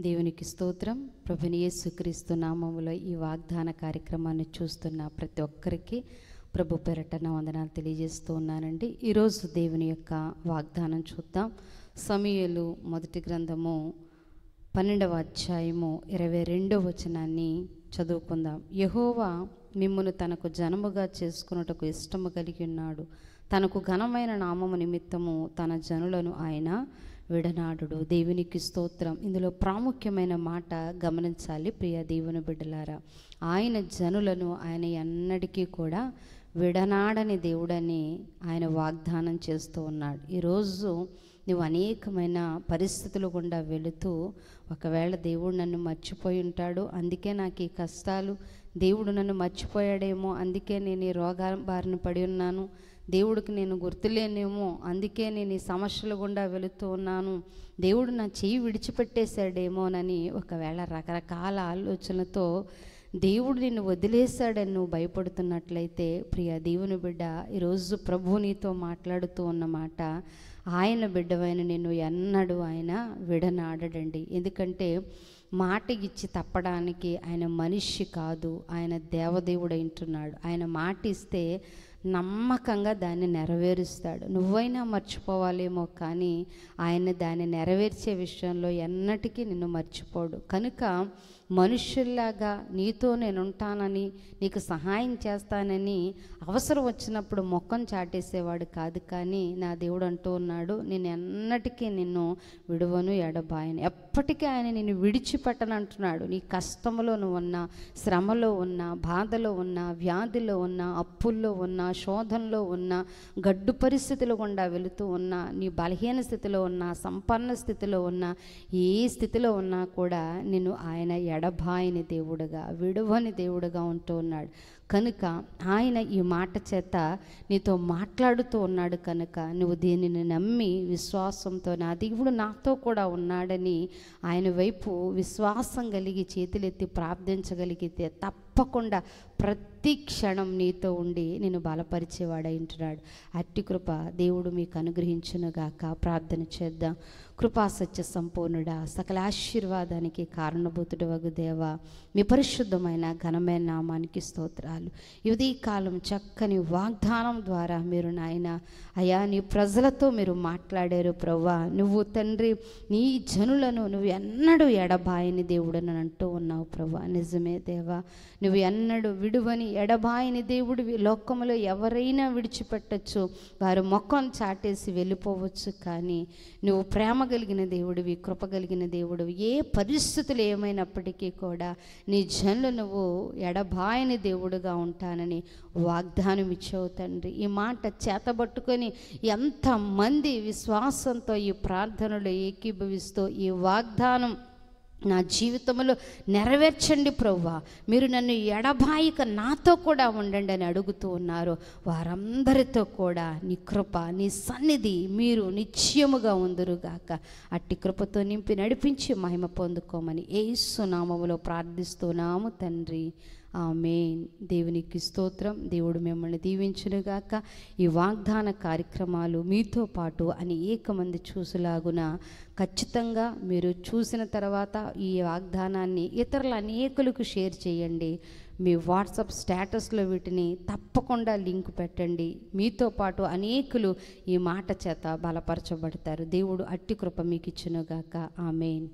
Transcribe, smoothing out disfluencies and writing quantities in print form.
దేవునికి స్తోత్రం. ప్రభుని యేసుక్రీస్తు నామములో ఈ వాగ్దాన కార్యక్రమాన్ని చూస్తున్న ప్రతి ఒక్కరికి ప్రభు పేరట నా వందనాలు తెలియజేస్తూ ఉన్నానండి. ఈరోజు దేవుని యొక్క వాగ్దానం చూద్దాం. సమూయేలు మొదటి గ్రంథము 12వ అధ్యాయము 22వ వచనాన్ని చదువుకుందాం. యెహోవా మిమ్మును తనకు జనముగా చేసుకున్నటకు ఇష్టము కలిగి ఉన్నాడు. తనకు ఘనమైన నామము నిమిత్తము తన జనులను ఆయన విడనాడుడు. దేవునికి స్తోత్రం. ఇందులో ప్రాముఖ్యమైన మాట గమనించాలి ప్రియ దేవుని బిడ్డలారా. ఆయన జనులను ఆయన ఎన్నటికీ కూడా విడనాడని దేవుడని ఆయన వాగ్దానం చేస్తూ ఉన్నాడు. ఈరోజు నువ్వు అనేకమైన పరిస్థితులు గుండా వెళుతూ ఒకవేళ దేవుడు నన్ను మర్చిపోయి ఉంటాడు, అందుకే నాకు ఈ కష్టాలు, దేవుడు నన్ను మర్చిపోయాడేమో అందుకే నేను ఈ రోగాల బారిన పడి ఉన్నాను, దేవుడికి నేను గుర్తులేనేమో అందుకే నేను ఈ సమస్యల గుండా వెళుతూ ఉన్నాను, దేవుడు నా చెయ్యి విడిచిపెట్టేశాడేమోనని ఒకవేళ రకరకాల ఆలోచనలతో దేవుడు నిన్ను వదిలేశాడని నువ్వు భయపడుతున్నట్లయితే ప్రియ దేవుని బిడ్డ, ఈరోజు ప్రభు నీతో మాట్లాడుతూ ఉన్నమాట, ఆయన బిడ్డవైన నిన్ను ఎన్నడూ ఆయన విడనాడడండి. ఎందుకంటే మాట ఇచ్చి తప్పడానికి ఆయన మనిషి కాదు, ఆయన దేవదేవుడు అంటున్నాడు. ఆయన మాట ఇస్తే నమ్మకంగా దాన్ని నెరవేరుస్తాడు. నువ్వైనా మర్చిపోవాలేమో కానీ ఆయన దాన్ని నెరవేర్చే విషయంలో ఎన్నటికీ నిన్ను మర్చిపోడు. కనుక మనుషుల్లాగా నీతో నేను ఉంటానని, నీకు సహాయం చేస్తానని అవసరం వచ్చినప్పుడు మొక్కం చాటేసేవాడు కాదు. కానీ నా దేవుడు అంటూ ఉన్నాడు, నేను ఎన్నటికీ నిన్ను విడువను ఎడబాయను, ఎప్పటికీ ఆయన నిన్ను విడిచిపెట్టను అంటున్నాడు. నీ కష్టంలో నువ్వు ఉన్నా, శ్రమలో ఉన్నా, బాధలో ఉన్నా, వ్యాధిలో ఉన్నా, అప్పుల్లో ఉన్నా, శోధనలో ఉన్నా, గడ్డు పరిస్థితులు గుండా వెళుతూ ఉన్నా, నీ బలహీన స్థితిలో ఉన్నా, సంపన్న స్థితిలో ఉన్నా, ఏ స్థితిలో ఉన్నా కూడా నిన్ను ఆయన ఎడబాయని దేవుడుగా, విడువని దేవుడుగా ఉంటూ ఉన్నాడు. కనుక ఆయన ఈ మాట చేత నీతో మాట్లాడుతూ ఉన్నాడు. కనుక నువ్వు దీనిని నమ్మి విశ్వాసంతో నా దేవుడు నాతో కూడా ఉన్నాడని ఆయన వైపు విశ్వాసం కలిగి చేతులెత్తి ప్రార్థించగలిగితే తప్పకుండా ప్రతి క్షణం నీతో ఉండి నేను బలపరిచేవాడై ఉంటున్నాడు. అట్టి కృప దేవుడు మీకు అనుగ్రహించునుగాక. ప్రార్థన చేద్దాం. కృపా సత్య సంపూర్ణుడా, సకల ఆశీర్వాదానికి కారణభూతుడు వగు దేవా, మీ పరిశుద్ధమైన ఘనమైన నామానికి స్తోత్రాలు. ఇది కాలం చక్కని వాగ్దానం ద్వారా మీరు నాయన అయా నీ ప్రజలతో మీరు మాట్లాడారు ప్రభువా. నువ్వు తండ్రి నీ జనులను నువ్వు ఎన్నడూ ఎడబాయని దేవుడని అంటూ ఉన్నావు ప్రభువా. నిజమే దేవా, నువ్వు ఎన్నడూ విడువని ఎడబాయని దేవుడివి. లోకములో ఎవరైనా విడిచిపెట్టచ్చు, వారు మొక్కను చాటేసి వెళ్ళిపోవచ్చు, కానీ నువ్వు ప్రేమ కలిగిన దేవుడివి, కృప కలిగిన దేవుడివి. ఏ పరిస్థితులు ఏమైనప్పటికీ కూడా నీ జనులు నువ్వు ఎడబాయని దేవుడుగా ఉంటానని వాగ్దానం ఇచ్చావు తండ్రి. ఈ మాట చేతబట్టుకొని ఎంతమంది విశ్వాసంతో ఈ ప్రార్థనలో ఏకీభవిస్తూ ఈ వాగ్దానం నా జీవితంలో నెరవేర్చండి ప్రభువా, మీరు నన్ను ఎడబాయిక నాతో కూడా ఉండండి అని అడుగుతూ ఉన్నారు. వారందరితో కూడా నీ కృప, నీ సన్నిధి మీరు నిత్యముగా ఉందురుగాక. అట్టి కృపతో నింపి నడిపించి మహిమ పొందుకోమని యేసు నామములో ప్రార్థిస్తున్నాము తండ్రి. ఆమేన్. దేవునికి స్తోత్రం. దేవుడు మిమ్మల్ని దీవించునుగాక. ఈ వాగ్దాన కార్యక్రమాలు మీతో పాటు అనేక మంది చూసులాగున ఖచ్చితంగా మీరు చూసిన తర్వాత ఈ వాగ్దానాన్ని ఇతరుల అనేకులకు షేర్ చేయండి. మీ వాట్సాప్ స్టేటస్లో వీటిని తప్పకుండా లింక్ పెట్టండి. మీతో పాటు అనేకులు ఈ మాట చేత బలపరచబడతారు. దేవుడు అట్టి కృప మీకు ఇచ్చునుగాక. ఆమేన్.